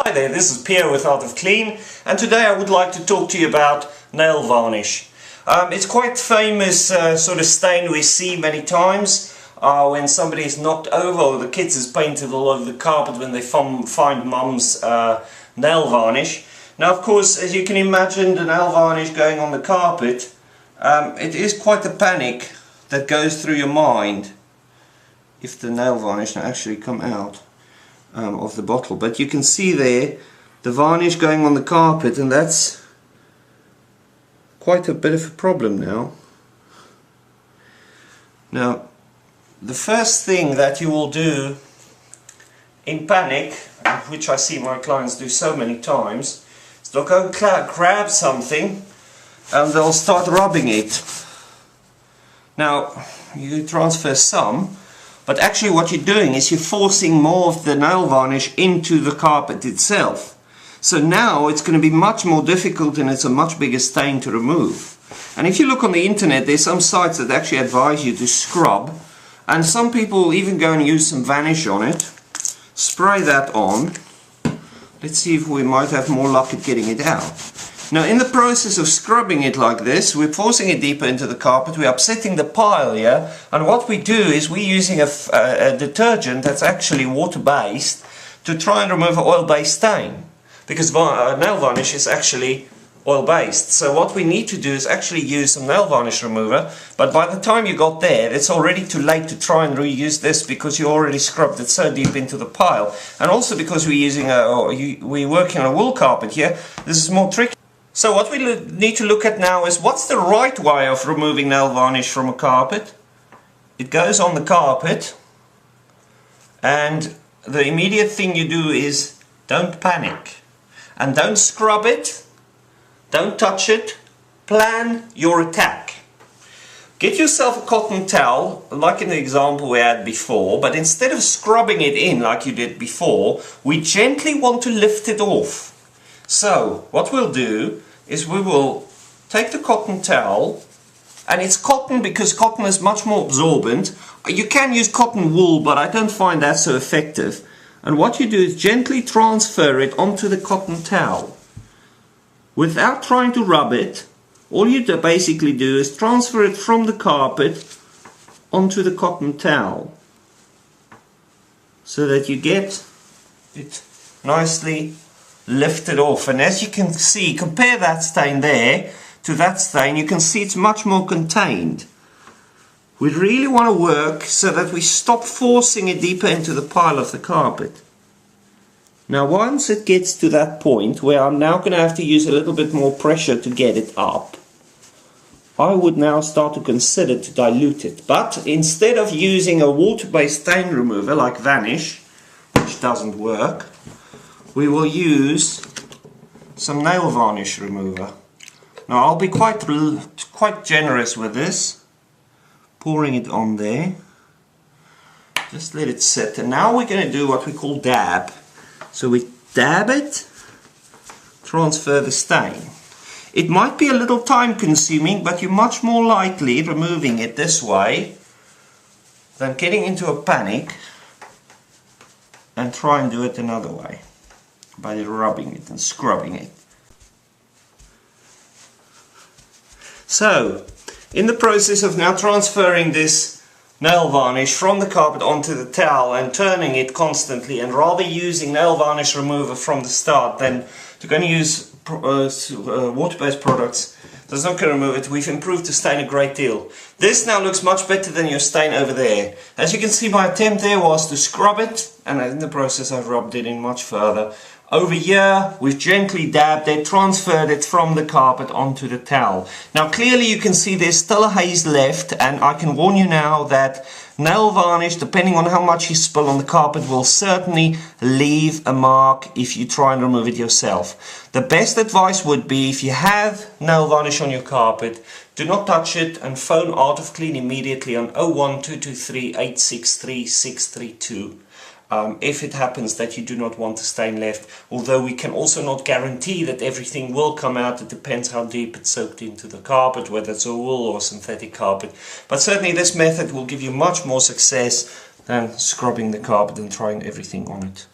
Hi there, this is Pierre with Art of Clean, and today I would like to talk to you about nail varnish. It's quite famous sort of stain we see many times when somebody is knocked over or the kids is painted all over the carpet when they find mum's nail varnish. Now of course, as you can imagine, the nail varnish going on the carpet, it is quite a panic that goes through your mind if the nail varnish will actually come out of the bottle. But you can see there the varnish going on the carpet, and that's quite a bit of a problem now. Now the first thing that you will do in panic, which I see my clients do so many times, is they'll go grab something and they'll start rubbing it. Now you transfer some, but actually what you're doing is you're forcing more of the nail varnish into the carpet itself. So now it's going to be much more difficult and it's a much bigger stain to remove. And if you look on the internet, there's some sites that actually advise you to scrub, and some people even go and use some varnish on it, spray that on. Let's see if we might have more luck at getting it out. Now in the process of scrubbing it like this, we're forcing it deeper into the carpet, we're upsetting the pile here, and what we do is we're using a detergent that's actually water-based to try and remove an oil-based stain, because nail varnish is actually oil-based. So what we need to do is actually use some nail varnish remover, but by the time you got there, it's already too late to try and reuse this because you already scrubbed it so deep into the pile. And also because we're working on a wool carpet here, this is more tricky. So what we need to look at now is what's the right way of removing nail varnish from a carpet. It goes on the carpet, and the immediate thing you do is don't panic and don't scrub it, don't touch it, plan your attack. Get yourself a cotton towel, like in the example we had before, but instead of scrubbing it in like you did before, we gently want to lift it off. So what we'll do is we will take the cotton towel, and it's cotton because cotton is much more absorbent. You can use cotton wool, but I don't find that so effective. And what you do is gently transfer it onto the cotton towel. Without trying to rub it, all you basically do is transfer it from the carpet onto the cotton towel, so that you get it nicely lifted off. And as you can see, compare that stain there to that stain, you can see it's much more contained. We really want to work so that we stop forcing it deeper into the pile of the carpet. Now once it gets to that point where I'm now going to have to use a little bit more pressure to get it up, I would now start to consider to dilute it. But instead of using a water-based stain remover like varnish, which doesn't work, we will use some nail varnish remover. Now I'll be quite generous with this, pouring it on there. Just let it sit, and now we're going to do what we call dab. So we dab it, transfer the stain. It might be a little time consuming, but you're much more likely removing it this way than getting into a panic and try and do it another way, by rubbing it and scrubbing it. So, in the process of now transferring this nail varnish from the carpet onto the towel and turning it constantly, and rather using nail varnish remover from the start than to going to use water-based products that's not going to remove it, we've improved the stain a great deal. This now looks much better than your stain over there. As you can see, my attempt there was to scrub it, and in the process I've rubbed it in much further. Over here, we've gently dabbed it, transferred it from the carpet onto the towel. Now clearly you can see there's still a haze left, and I can warn you now that nail varnish, depending on how much you spill on the carpet, will certainly leave a mark if you try and remove it yourself. The best advice would be, if you have nail varnish on your carpet, do not touch it and phone Art of Clean immediately on 01223 863 632. If it happens that you do not want the stain left, although we can also not guarantee that everything will come out. It depends how deep it's soaked into the carpet, whether it's a wool or synthetic carpet. But certainly this method will give you much more success than scrubbing the carpet and trying everything on it.